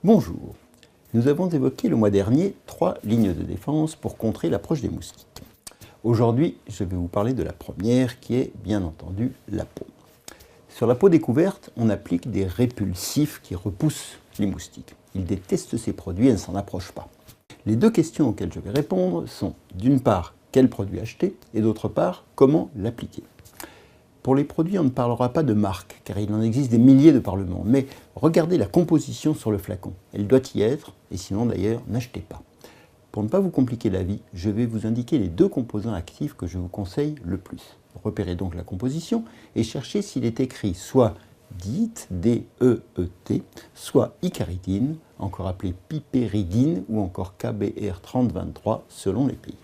Bonjour. Nous avons évoqué le mois dernier 3 lignes de défense pour contrer l'approche des moustiques. Aujourd'hui, je vais vous parler de la première qui est bien entendu la peau. Sur la peau découverte, on applique des répulsifs qui repoussent les moustiques. Ils détestent ces produits et ne s'en approchent pas. Les deux questions auxquelles je vais répondre sont d'une part, quel produit acheter et d'autre part, comment l'appliquer. Pour les produits, on ne parlera pas de marque, car il en existe des milliers de par le monde, mais regardez la composition sur le flacon. Elle doit y être, et sinon d'ailleurs, n'achetez pas. Pour ne pas vous compliquer la vie, je vais vous indiquer les deux composants actifs que je vous conseille le plus. Repérez donc la composition et cherchez s'il est écrit soit DEET, D-E-E-T, soit icaridine, encore appelé piperidine ou encore KBR 3023 selon les pays.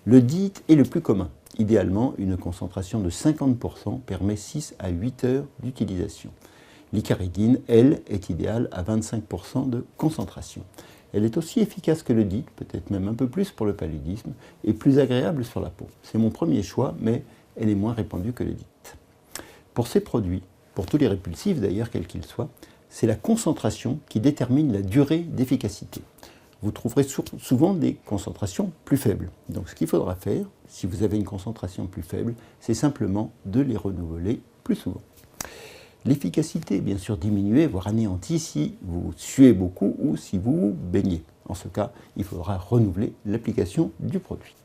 Le DEET est le plus commun. Idéalement, une concentration de 50% permet 6 à 8 heures d'utilisation. L'icaridine, elle, est idéale à 25% de concentration. Elle est aussi efficace que le DEET, peut-être même un peu plus pour le paludisme, et plus agréable sur la peau. C'est mon premier choix, mais elle est moins répandue que le DEET. Pour ces produits, pour tous les répulsifs d'ailleurs, quels qu'ils soient, c'est la concentration qui détermine la durée d'efficacité. Vous trouverez souvent des concentrations plus faibles. Donc ce qu'il faudra faire, si vous avez une concentration plus faible, c'est simplement de les renouveler plus souvent. L'efficacité est bien sûr diminuée, voire anéantie si vous suez beaucoup ou si vous vous baignez. En ce cas, il faudra renouveler l'application du produit.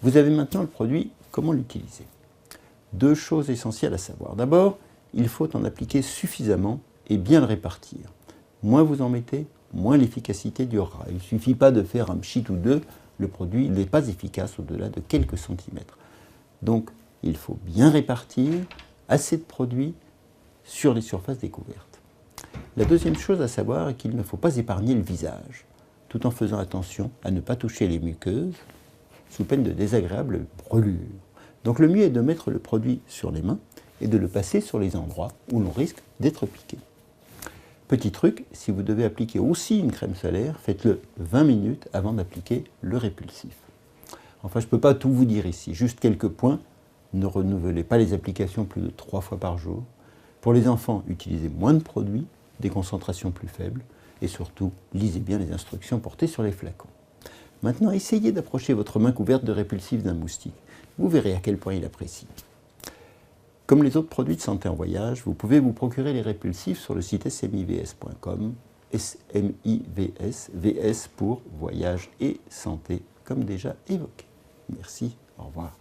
Vous avez maintenant le produit, comment l'utiliser? Deux choses essentielles à savoir. D'abord, il faut en appliquer suffisamment et bien le répartir. Moins vous en mettez, moins l'efficacité durera. Il ne suffit pas de faire un pchit ou deux, le produit n'est pas efficace au-delà de quelques centimètres. Donc, il faut bien répartir assez de produits sur les surfaces découvertes. La deuxième chose à savoir est qu'il ne faut pas épargner le visage, tout en faisant attention à ne pas toucher les muqueuses, sous peine de désagréables brûlures. Donc le mieux est de mettre le produit sur les mains et de le passer sur les endroits où l'on risque d'être piqué. Petit truc, si vous devez appliquer aussi une crème solaire, faites-le 20 minutes avant d'appliquer le répulsif. Enfin, je ne peux pas tout vous dire ici, juste quelques points. Ne renouvelez pas les applications plus de 3 fois par jour. Pour les enfants, utilisez moins de produits, des concentrations plus faibles, et surtout, lisez bien les instructions portées sur les flacons. Maintenant, essayez d'approcher votre main couverte de répulsif d'un moustique. Vous verrez à quel point il apprécie. Comme les autres produits de santé en voyage, vous pouvez vous procurer les répulsifs sur le site smivs.com, SMIVS, VS pour voyage et santé, comme déjà évoqué. Merci, au revoir.